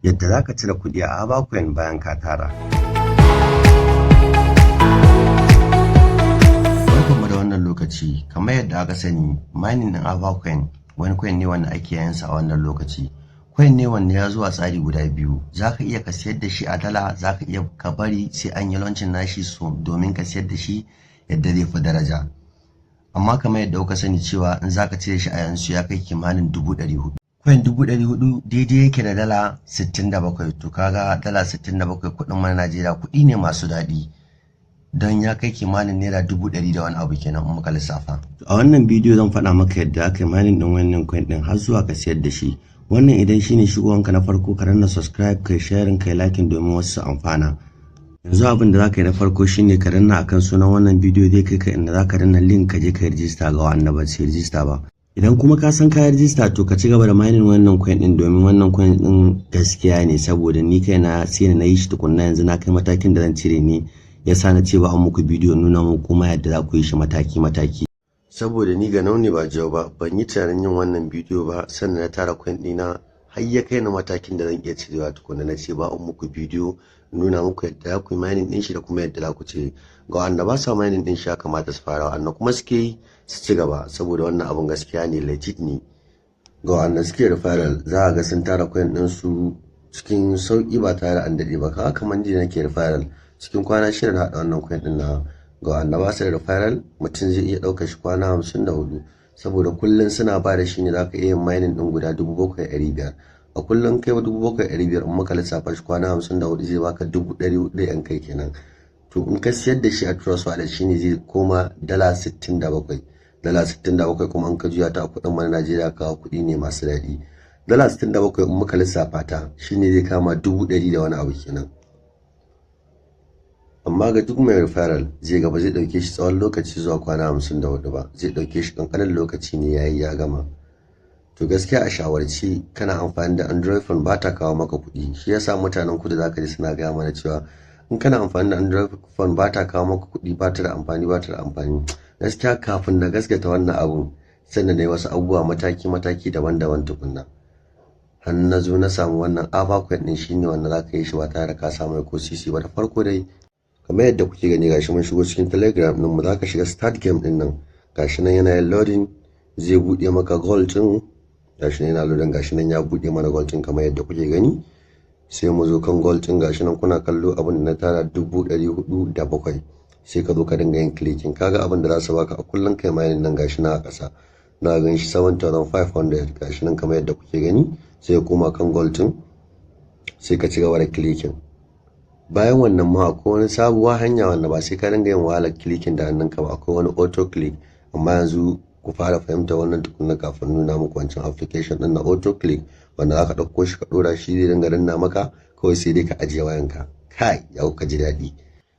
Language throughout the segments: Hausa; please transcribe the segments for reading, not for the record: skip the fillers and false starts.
Yadda za ka cire kuɗi a Avacoin bayan ka tara. Barkanmu da wannan lokaci. Kamar yadda aka sani, mining ɗin Avacoin wani coin ne wanda ake yayinsa a wannan lokaci. Coin ne wanda ya zo a tsari guda biyu. Za ka iya ka siyar da shi a dala, za ka iya ka bari sai an yi launching nashi domin ka siyar da shi yadda zai fi daraja. Amma kamar yadda kuka sani cewa in za ka cire shi a yanzu ya kai kimanin 400,000. Coin 400,000 daidai yake da dala 67. To kaga dala 67 kuɗin mana Najeriya kuɗi ne masu daɗi. Don ya kai kimanin naira 100,000 da wani abu kenan in muka lissafa. A wannan bidiyo zan faɗa maka yadda aka yi mining ɗin wannan coin ɗin har zuwa ka siyar da shi. Wannan idan shine shigowanka na farko ka danna subscribe, kai sharing, kai liking domin wasu su amfana. Yanzu abin da zaka yi na farko shine ka danna akan sunan wannan bidiyo zai kai ka inda zaka danna link ka je ka register ga wanda ba su register ba. Idan kuma ka san ka register to ka ci gaba da mining wannan coin ɗin domin wannan coin ɗin gaskiya ne, saboda ni kaina sai na yi shi tukunna yanzu na kai matakin da zan cire ne. Yasa na ce ba an muku bidiyo nuna muku kuma yadda za ku yi shi mataki-mataki. Saboda ni ga nauni ba jau ba, ban yi tunanin yin wannan bidiyo ba sannan na tara coin ɗina har ya kai na matakin da zan iya cirewa tukuna na ce ba an muku bidiyo nuna muku yadda za ku yi mining ɗin shi da kuma yadda za ku cire. Ga wanda ba sa mining ɗin shi ya kamata su fara, wanda kuma suke yi su ci gaba saboda wannan abun gaskiya ne, legit ne. Ga wanda suke referral za a ga sun tara coin ɗin su cikin sauƙi ba tare da an daɗe ba, kaga kamar jiya nake referral cikin kwana 6 na haɗa wannan coin ɗin na. Ga wanda ba su da referral mutum zai iya ɗaukar shi kwana 54 saboda kullum suna ba da shi ne za ka iya yin mining ɗin guda 7,500 a kullum. Kai 7,500 in muka lissafa shi kwana 54 zai baka 400 'yan kai kenan. To in ka siyar da shi a trust wallet shi ne zai koma dala 67. Dala 67 kuma in ka juya ta a kuɗin mana Najeriya kawo kuɗi ne masu daɗi. Dala 67 in muka lissafa ta shi ne zai kama 100,000 da wani abu kenan. Amma ga duk mai referral zai gaba zai dauke shi tsawon lokaci zuwa kwana 54 ba, zai dauke shi kankanin lokaci ne yayi ya gama. To gaskiya a shawarci kana amfani da Android phone ba ta kawo maka kuɗi. Shi yasa mutanen kudu zaka ji suna gaya mana cewa in kana amfani da Android phone ba ta kawo maka kuɗi, ba ta da amfani. Gaskiya kafin na gaskata wannan abun sannan na yi wasu abubuwa mataki daban-daban tukunna. Har na zo na samu wannan Avacoin din shine wanda zaka yi shi ba tare da ka samu ko sisi ba. Da farko dai kamar yadda kuke gani gashi mun shigo cikin Telegram din mu, zaka shiga start game din nan, gashi nan yana yin loading, zai bude maka gold din, gashi nan yana loading, gashi nan ya bude mana gold din kamar yadda kuke gani. Sai mu zo kan gold din, gashi nan kuna kallo abin da na tara 407. sai ka zo ka dinga yin clicking, kaga abin da za su baka a kullun kai mining nan gashi nan a ƙasa na gan shi 7,500 gashi nan kamar yadda kuke gani. Sai ya koma kan gold din, sai ka ci gaba da clicking. Bayan wannan ma akwai wani sabuwar hanya wanda ba sai ka dinga yin wahalar clicking da hannunka ba, akwai wani auto click. Amma yanzu ku fara fahimta wannan tukunna kafin nuna muku wancan application din na auto click wanda zaka dauko shi ka dora shi zai dinga danna maka, kawai sai dai ka ajiye wayanka. Kai ya ka ji daɗi.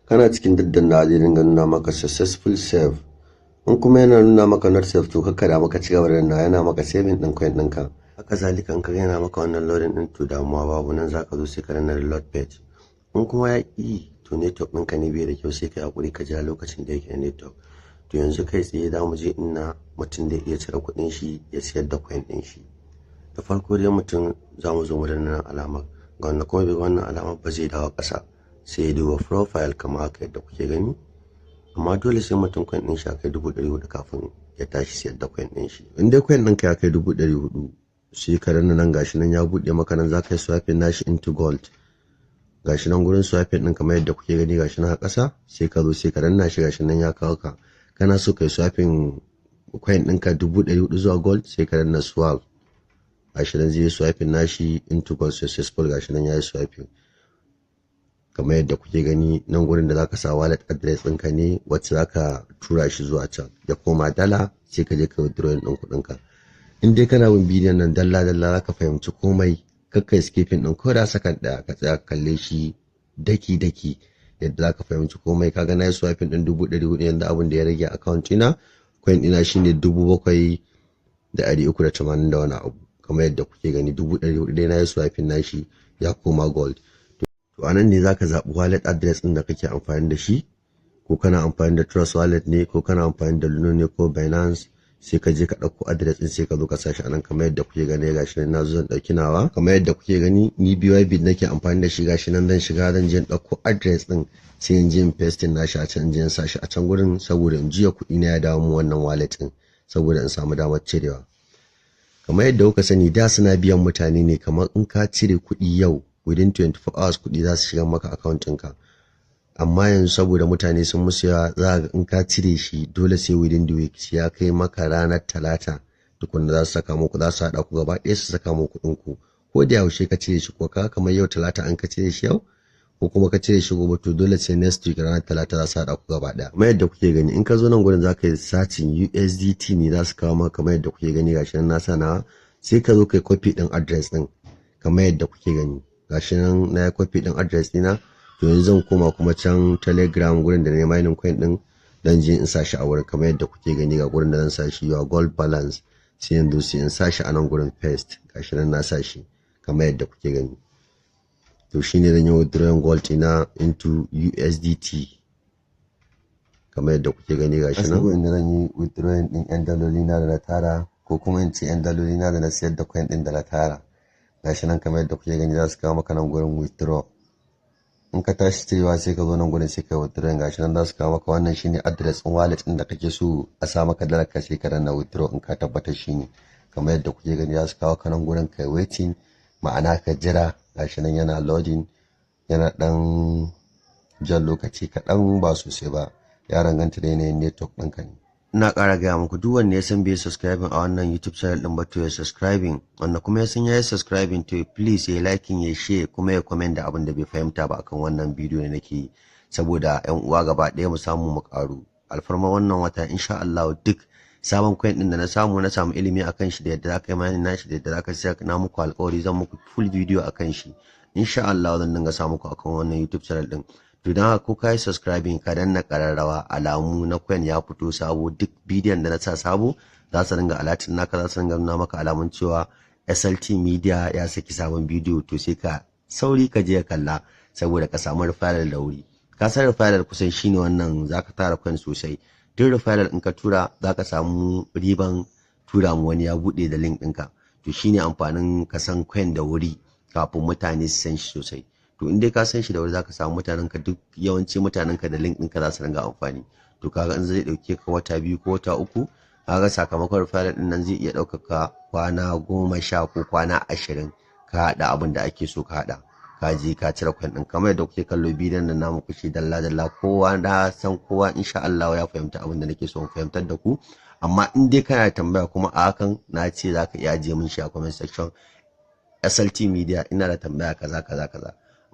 Kana cikin daddanna zai dinga nuna maka successful save. In kuma yana nuna maka not save to kakka da maka cigaba da danna, yana maka saving din coin ɗinka. Haka zalika in ka yana maka wannan loading din to damuwa babu, nan zaka zo sai ka danna reload page. In kuma ya ƙi to network ɗinka ne bai da kyau sai ka yi haƙuri ka jira lokacin da yake da network. To yanzu kai tsaye za mu je inda mutum da iya cire kuɗin shi ya siyar da coin ɗin shi. Da farko dai mutum za mu zo mu danna alamar, ga wanda kuma bai wannan alamar ba zai dawo ƙasa sai ya duba profile kamar haka yadda kuke gani. Amma dole sai mutum coin ɗin shi ya kai 400 kafin ya tashi siyar da coin ɗin shi. In dai coin ɗinka ya kai 400 sai ka danna nan, gashi nan ya buɗe maka nan za ka yi swapping nashi into gold. Gashi nan gurin swapping din kamar yadda kuke gani gashi nan a ƙasa, sai ka zo sai ka danna shi gashi nan ya kawo ka. Kana so kai swapping coin ɗinka 400 zuwa gold sai ka danna swap. Gashi nan zai yi swapping nashi into gold successful, gashi nan ya yi swapping. Kamar yadda kuke gani nan gurin da zaka sa wallet address ɗinka ne wacce zaka tura shi zuwa can ya koma dala, sai ka je ka withdraw ɗin kuɗinka. In dai kana bin bidiyon nan dalla zaka fahimci komai. Kakkai skipping ɗin ko da sakan ɗaya, ka tsaya kalle shi daki yadda za ka fahimci komai. Kaga na yi swapping ɗin 400 yanzu abin da ya rage account ina coin ɗina shine 7,380 da wani abu. Kamar yadda kuke gani 400 dai na yi swapping nashi ya koma gold. To anan ne zaka zaɓi wallet address ɗin da kake amfani da shi, ko kana amfani da Trust wallet ne, ko kana amfani da Luno ne ko Binance, sai ka je ka ɗauko address ɗin sai ka zo ka sa shi anan kamar yadda kuke gani gashi nan na zo zan ɗauki nawa kamar yadda kuke gani ni BYB nake amfani da shi gashi nan zan shiga zan je in ɗauko address ɗin sai in je in paste nashi a can in je in sa shi a can gurin saboda in jiya kuɗi na ya dawo mu wannan wallet ɗin saboda in samu damar cirewa. Kamar yadda kuka sani da suna biyan mutane ne kamar in ka cire kuɗi yau within 24 hours kuɗi za su shiga maka account ɗinka. Amma yanzu saboda mutane sun musu yawa za ga in ka cire shi dole sai within the week ya kai maka ranar talata tukunna za su saka muku za su haɗa ku gaba ɗaya su saka muku kuɗin ku ko da yaushe ka cire shi ko ka kamar yau talata an ka cire shi yau ko kuma ka cire shi gobe to dole sai next week ranar talata za su haɗa ku gaba ɗaya. Kamar yadda kuke gani in ka zo nan gurin za ka yi searching USDT ne za su kawo maka kamar yadda kuke gani gashi nan na sa nawa sai ka zo kai copy ɗin address ɗin kamar yadda kuke gani gashi nan na yi copy ɗin address ɗina. To yanzu zan koma kuma can Telegram gurin da na yi mining coin din dan je in sa shi a wurin kamar yadda kuke gani ga gurin da zan sa shi your gold balance sai yanzu sai in sa shi a nan gurin paste gashi nan na sa shi kamar yadda kuke gani. To shine zan yi withdrawing gold ina into USDT kamar yadda kuke gani gashi nan gurin da zan yi withdrawing din yan daloli na da na tara ko kuma in ce yan daloli na da na sayar da coin din da na tara gashi nan kamar yadda kuke gani za su kawo maka nan gurin withdraw. In ka tashi cirewa sai ka zo nan gurin sai ka withdraw gashi nan za su kawo maka wannan shine address din wallet din da kake so a sa maka dalar ka sai ka danna withdraw in ka tabbatar shine kamar yadda kuke gani za su kawo ka nan gurin kai waiting ma'ana ka jira gashi nan yana loading yana dan jan lokaci kaɗan ba sosai ba ya danganta da yanayin network ɗinka ne. Ina ƙara gaya muku duk wanda ya san bai subscribing a wannan YouTube channel din ba to ya subscribing wanda kuma ya san ya yi subscribing to please ya liking ya share kuma ya comment da abin da bai fahimta ba akan wannan bidiyo da nake yi saboda ƴan uwa gaba ɗaya mu samu mu ƙaru alfarma wannan wata insha Allah duk sabon coin din da na samu ilimi akan shi da yadda zaka yi mining nashi da yadda zaka sayar na muku alƙawari zan muku full video akan shi insha Allah zan dinga sa muku akan wannan YouTube channel din. To don haka ko ka yi subscribing ka danna ƙararrawa alamu na coin ya fito sabo duk bidiyon da na sa sabo za su ringa alatin naka za su ringa nuna maka alamun cewa SLT Media ya saki sabon bidiyo to sai ka sauri ka je kalla saboda ka samu referral da wuri. Ka san referral kusan shine wannan zaka tara coin sosai duk referral in ka tura zaka samu riban tura mu wani ya bude da link ɗinka to shine amfanin ka san coin da wuri kafin mutane su san shi sosai. To in dai ka san shi da wuri zaka samu mutanen ka duk yawanci mutanen ka da link ɗinka za su ringa amfani to kaga in zai dauke ka wata biyu ko wata uku kaga sakamakon referral din nan zai iya ɗaukar ka kwana 10 ko kwana 20 ka haɗa abin da ake so ka haɗa ka je ka cire coin ɗin kamar yadda kuke kallo bidiyon nan namu kushi dalla kowa na san kowa insha Allah ya fahimta abin da nake so in fahimtar da ku amma in dai kana tambaya kuma a hakan na ce zaka iya je min shi a comment section SLT Media ina da tambaya kaza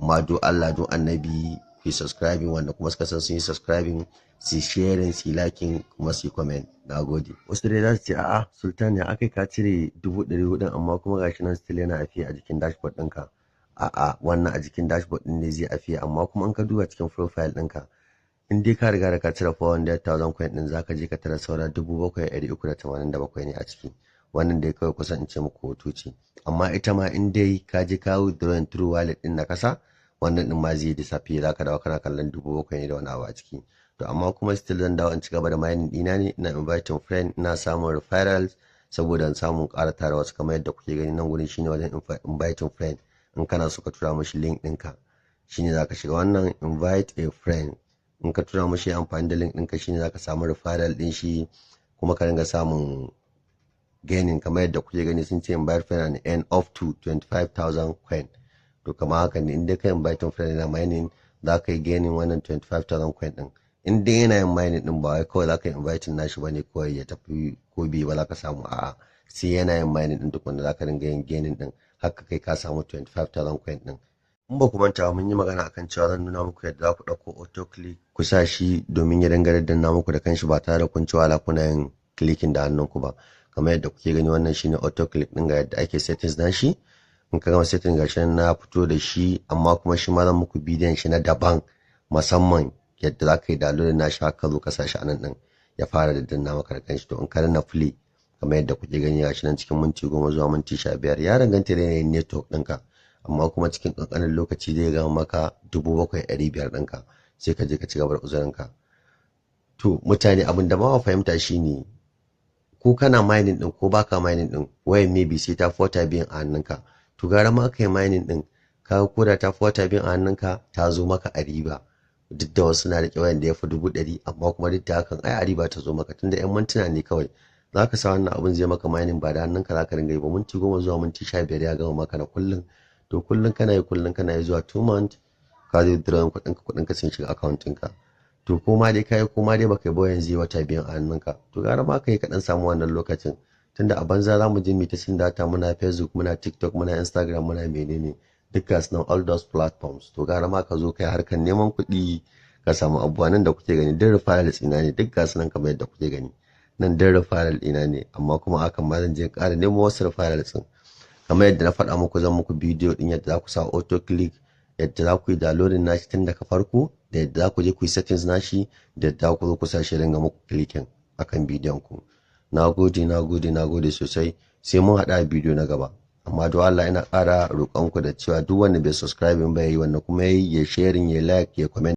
amma do Allah do annabi ku subscribing wanda kuma suka san sun yi subscribing su sharing su liking kuma su comment nagode. Wasu dai za su ce a'a Sultan ya akai ka cire 400 amma kuma gashi nan still yana afiya a jikin dashboard ɗinka. A'a wannan a jikin dashboard ɗin ne zai afiya amma kuma in ka duba cikin profile ɗinka in dai ka riga da ka cire 400,000 coin ɗin zaka je ka tara saura 7,387 ne a ciki. Wannan dai kawai kusan in ce muku hoto ce amma ita ma in dai ka je ka withdraw through wallet ɗin na kasa wannan din ma zai disappear zaka dawo kana kallon 7,000 ne da wani abu a ciki. To amma kuma still zan dawo in ci gaba da mining dina ne ina inviting friend ina samun referrals saboda in samu ƙara tara wasu kamar yadda kuke gani nan gurin shine wajen inviting friend in kana so ka tura mishi link ɗinka shine zaka shiga wannan invite a friend in ka tura mishi amfani da link ɗinka shine zaka samu referral ɗin shi kuma ka ringa samun gaining kamar yadda kuke gani sun ce invite friend and earn up to 25,000 coin. To kamar haka ne in dai kai inviting friend na mining za ka yi gaining wannan 25,000 coin din in dai yana yin mining din ba wai kawai za ka yi inviting nashi bane kawai ya tafi ko bai ba za ka samu a'a sai yana yin mining din tukunda za ka ringa yin gaining din haka kai ka samu 25,000 coin din. In ba ku manta mun yi magana akan cewa zan nuna muku yadda za ku ɗauko auto click ku sa shi domin ya dinga daddanna muku da kanshi ba tare da kun ci wala kuna yin clicking da hannunku ba kamar yadda kuke gani wannan shine auto click din ga yadda ake settings na shi. In ka gama setting gashi na fito da shi amma kuma shi ma zan muku bidiyon shi na daban musamman yadda za ka yi download na shi haka zo ka sa shi a nan din ya fara da danna maka da kanshi. To in ka danna play kamar yadda kuke gani gashi nan cikin minti 10 zuwa minti 15 ya danganta da yanayin network ɗinka amma kuma cikin ƙanƙanin lokaci zai gama maka 7,500 ɗinka sai ka je ka ci gaba da uzurinka. To mutane abin da ma fahimta shine ko kana mining din ko baka mining din wayan maybe sai ta fi wata biyan a hannunka, to gara ma aka yi mining din ka ko da ta fi wata biyan a hannunka ta zo maka a riba. Duk da wasu na riƙe wayan da ya fi 100,000 amma kuma duk da hakan ai a riba ta zo maka tunda 'yan mintuna ne kawai za ka sa wannan abun zai maka mining ba da hannunka za ka dinga yi ba, minti 10 zuwa minti 15 ya gama maka na kullum. To kullum kana yi zuwa 2 months ka zai withdraw kuɗinka sun shiga account ɗinka. To koma dai kai koma dai baka yi ba yanzu wata biyan a hannunka, to gara ma ka yi kaɗan samu wannan lokacin tunda a banza za mu je mu ta cin data muna Facebook muna TikTok muna Instagram muna menene duk gasu nan all those platforms. To gara ma ka zo kai harkar neman kuɗi ka samu abubuwa nan da kuke gani duk referral tsina ne duk gasu nan kamar yadda kuke gani nan duk referral ɗina ne, amma kuma hakan ma zan je ƙara nemo wasu referral tsin kamar yadda na faɗa muku zan muku bidiyo ɗin yadda za ku sa auto click, yadda za ku yi downloading nashi tun daga farko da yadda za ku je ku yi settings nashi da yadda ku zo ku sa shi ringa muku clicking akan bidiyon ku. Na gode sosai, sai mun haɗa a bidiyo na gaba. Amma don Allah ina ƙara roƙon ku da cewa duk wanda bai subscribe ba yayi wannan kuma yayi ya sharing ya like ya comment.